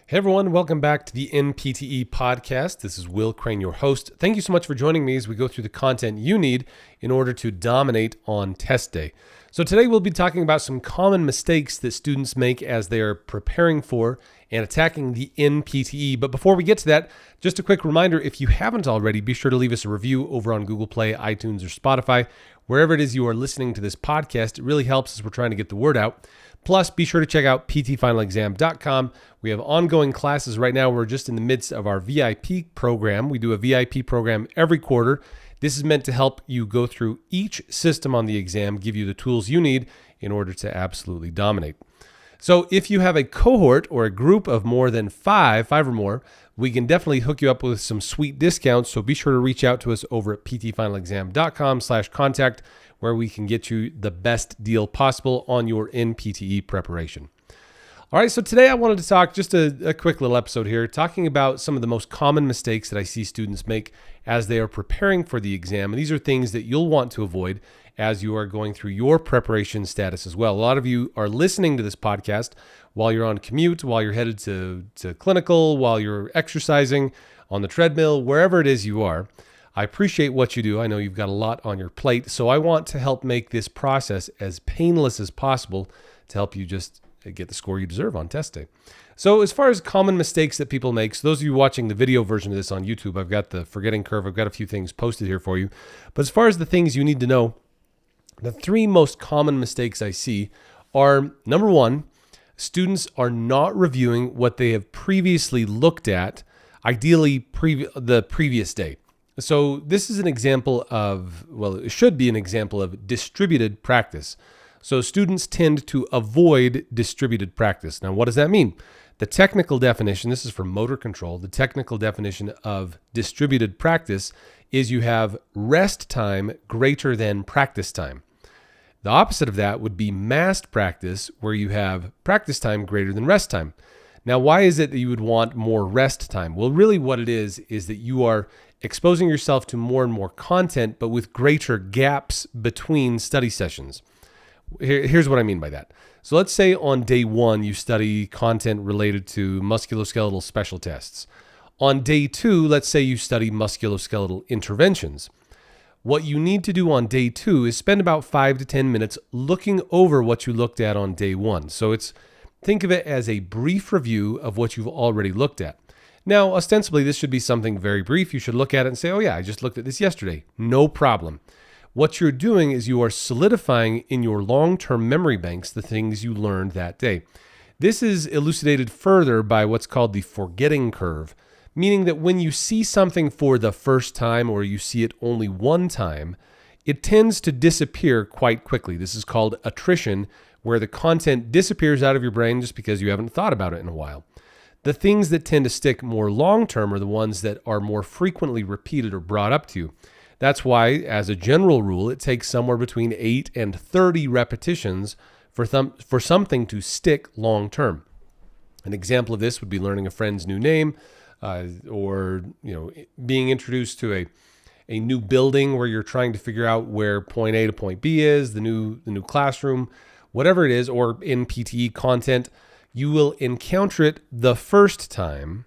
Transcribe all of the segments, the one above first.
Hey everyone, welcome back to the NPTE podcast. This is Will Crane, your host. Thank you so much for joining me as we go through the content you need in order to dominate on test day. So today we'll be talking about some common mistakes that students make as they are preparing for and attacking the NPTE. But before we get to that, just a quick reminder, if you haven't already, be sure to leave us a review over on Google Play, iTunes, or Spotify. Wherever it is you are listening to this podcast, it really helps as we're trying to get the word out. Plus, be sure to check out ptfinalexam.com. We have ongoing classes right now. We're just in the midst of our VIP program. We do a VIP program every quarter. This is meant to help you go through each system on the exam, give you the tools you need in order to absolutely dominate. So if you have a cohort or a group of more than five or more, we can definitely hook you up with some sweet discounts. So be sure to reach out to us over at ptfinalexam.com/contact, where we can get you the best deal possible on your NPTE preparation. All right, so today I wanted to talk just a quick little episode here, talking about some of the most common mistakes that I see students make as they are preparing for the exam. And these are things that you'll want to avoid as you are going through your preparation status as well. A lot of you are listening to this podcast while you're on commute, while you're headed to clinical, while you're exercising on the treadmill, wherever it is you are. I appreciate what you do. I know you've got a lot on your plate, so I want to help make this process as painless as possible to help you just get the score you deserve on test day. So as far as common mistakes that people make, so those of you watching the video version of this on YouTube, I've got the forgetting curve. I've got a few things posted here for you. But as far as the things you need to know, the three most common mistakes I see are, number one, students are not reviewing what they have previously looked at, ideally the previous day. So this is an example of, well, it should be an example of distributed practice. So students tend to avoid distributed practice. Now, what does that mean? The technical definition, this is for motor control, the technical definition of distributed practice is you have rest time greater than practice time. The opposite of that would be massed practice, where you have practice time greater than rest time. Now, why is it that you would want more rest time? Well, really what it is that you are exposing yourself to more and more content, but with greater gaps between study sessions. Here's what I mean by that. So let's say on day one, you study content related to musculoskeletal special tests. On day two, let's say you study musculoskeletal interventions. What you need to do on day two is spend about 5 to 10 minutes looking over what you looked at on day one. So think of it as a brief review of what you've already looked at. Now, ostensibly, this should be something very brief. You should look at it and say, oh yeah, I just looked at this yesterday. No problem. What you're doing is you are solidifying in your long-term memory banks the things you learned that day. This is elucidated further by what's called the forgetting curve, meaning that when you see something for the first time or you see it only one time, it tends to disappear quite quickly. This is called attrition, where the content disappears out of your brain just because you haven't thought about it in a while. The things that tend to stick more long-term are the ones that are more frequently repeated or brought up to you. That's why, as a general rule, it takes somewhere between 8 and 30 repetitions for something to stick long-term. An example of this would be learning a friend's new name, or being introduced to a new building where you're trying to figure out where point A to point B is, the new classroom, whatever it is, or NPTE content. You will encounter it the first time,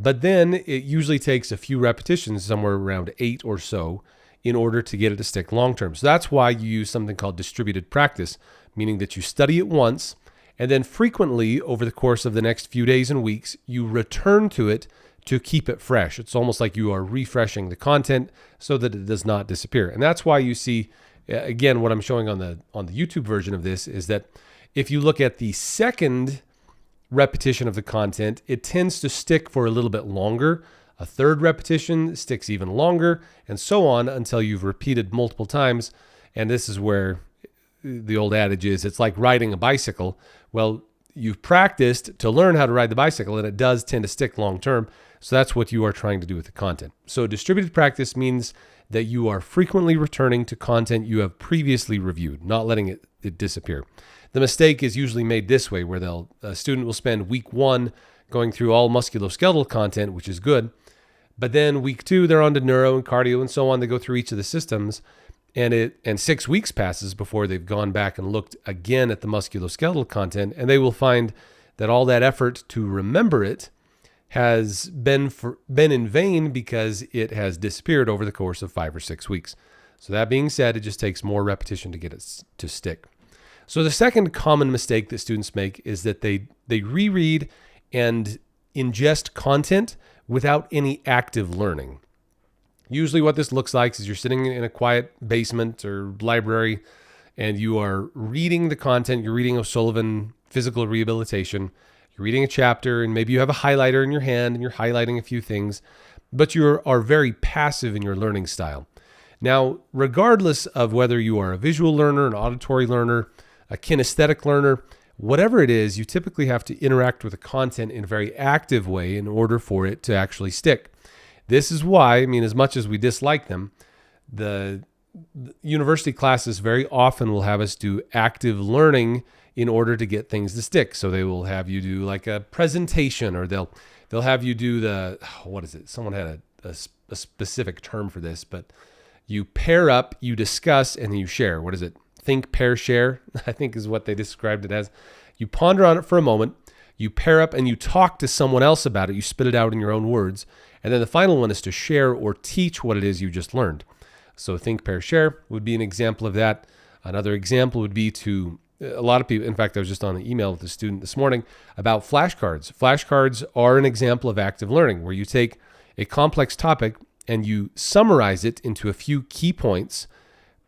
but then it usually takes a few repetitions, somewhere around 8 or so, in order to get it to stick long-term. So that's why you use something called distributed practice, meaning that you study it once, and then frequently over the course of the next few days and weeks, you return to it to keep it fresh. It's almost like you are refreshing the content so that it does not disappear. And that's why you see, again, what I'm showing on the YouTube version of this is that if you look at the second repetition of the content, it tends to stick for a little bit longer. A third repetition sticks even longer, and so on until you've repeated multiple times. And this is where the old adage is, it's like riding a bicycle. Well, you've practiced to learn how to ride the bicycle, and it does tend to stick long term. So that's what you are trying to do with the content. So distributed practice means that you are frequently returning to content you have previously reviewed, not letting it disappear. The mistake is usually made this way, where a student will spend week one going through all musculoskeletal content, which is good. But then week two, they're on to neuro and cardio and so on. They go through each of the systems, and 6 weeks passes before they've gone back and looked again at the musculoskeletal content, and they will find that all that effort to remember it has been in vain because it has disappeared over the course of 5 or 6 weeks. So that being said, it just takes more repetition to get it to stick. So the second common mistake that students make is that they reread and ingest content without any active learning. Usually what this looks like is you're sitting in a quiet basement or library and you are reading the content. You're reading O'Sullivan Physical Rehabilitation. You're reading a chapter and maybe you have a highlighter in your hand and you're highlighting a few things, but you are very passive in your learning style. Now, regardless of whether you are a visual learner, an auditory learner, a kinesthetic learner, whatever it is, you typically have to interact with the content in a very active way in order for it to actually stick. This is why, as much as we dislike them, the university classes very often will have us do active learning in order to get things to stick. So they will have you do like a presentation, or they'll have you do what is it? Someone had a specific term for this, but you pair up, you discuss, and then you share. What is it? Think, pair, share, I think is what they described it as. You ponder on it for a moment, you pair up, and you talk to someone else about it. You spit it out in your own words. And then the final one is to share or teach what it is you just learned. So think, pair, share would be an example of that. Another example would be a lot of people, in fact, I was just on an email with a student this morning about flashcards. Flashcards are an example of active learning where you take a complex topic and you summarize it into a few key points,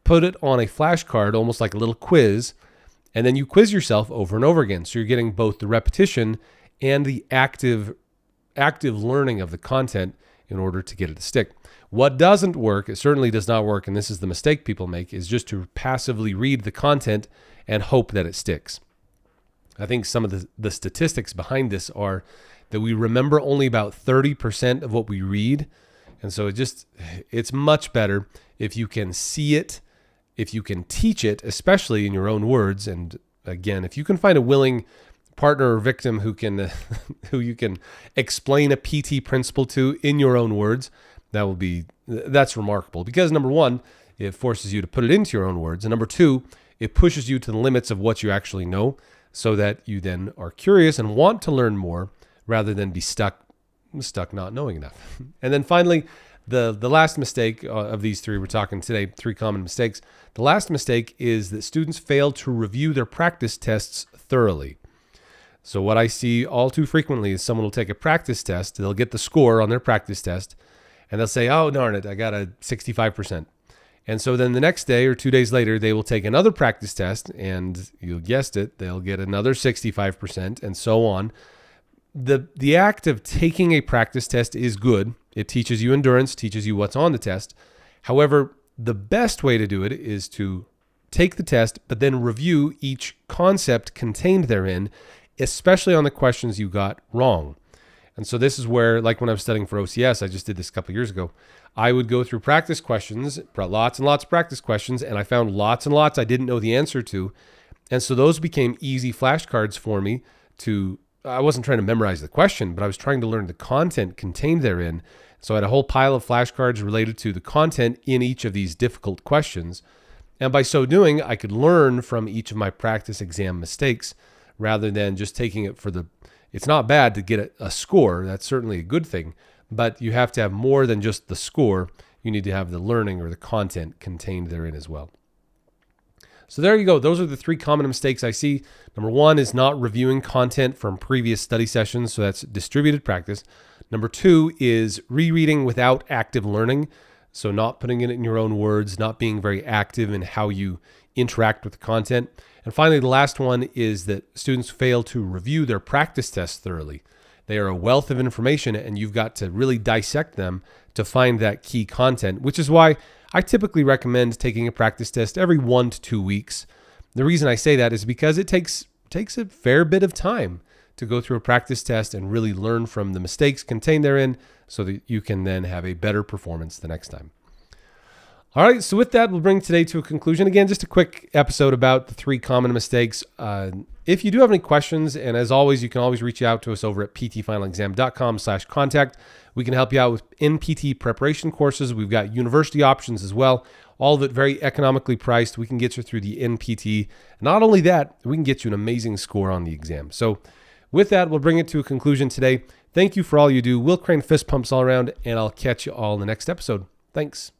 put it on a flashcard, almost like a little quiz, and then you quiz yourself over and over again. So you're getting both the repetition and the active learning of the content in order to get it to stick. What doesn't work, it certainly does not work, and this is the mistake people make, is just to passively read the content and hope that it sticks. I think some of the statistics behind this are that we remember only about 30% of what we read. And so it's much better if you can see it, if you can teach it, especially in your own words. And again, if you can find a willing partner or victim who you can explain a PT principle to in your own words, that's remarkable. Because number one, it forces you to put it into your own words. And number two, it pushes you to the limits of what you actually know so that you then are curious and want to learn more rather than be stuck not knowing enough. And then finally, the last mistake of these three we're talking today, 3 common mistakes. The last mistake is that students fail to review their practice tests thoroughly. So what I see all too frequently is someone will take a practice test, they'll get the score on their practice test, and they'll say, oh, darn it, I got a 65%. And so then the next day or 2 days later, they will take another practice test, and you guessed it, they'll get another 65%, and so on. The act of taking a practice test is good. It teaches you endurance, teaches you what's on the test. However, the best way to do it is to take the test, but then review each concept contained therein, especially on the questions you got wrong. And so this is where, like when I was studying for OCS, I just did this a couple of years ago, I would go through practice questions, lots and lots of practice questions, and I found lots and lots I didn't know the answer to. And so those became easy flashcards for me I wasn't trying to memorize the question, but I was trying to learn the content contained therein. So I had a whole pile of flashcards related to the content in each of these difficult questions. And by so doing, I could learn from each of my practice exam mistakes rather than just taking it it's not bad to get a score. That's certainly a good thing, but you have to have more than just the score. You need to have the learning or the content contained therein as well. So there you go. Those are the 3 common mistakes I see. Number 1 is not reviewing content from previous study sessions. So that's distributed practice. Number 2 is rereading without active learning. So not putting it in your own words, not being very active in how you interact with the content. And finally, the last one is that students fail to review their practice tests thoroughly. They are a wealth of information and you've got to really dissect them to find that key content, which is why I typically recommend taking a practice test every 1 to 2 weeks. The reason I say that is because it takes a fair bit of time to go through a practice test and really learn from the mistakes contained therein so that you can then have a better performance the next time. All right, so with that, we'll bring today to a conclusion. Again, just a quick episode about the 3 common mistakes. If you do have any questions, and as always, you can always reach out to us over at ptfinalexam.com/contact. We can help you out with NPTE preparation courses. We've got university options as well. All of it very economically priced. We can get you through the NPTE. Not only that, we can get you an amazing score on the exam. So With that, we'll bring it to a conclusion today. Thank you for all you do. Will Crane fist pumps all around, and I'll catch you all in the next episode. Thanks.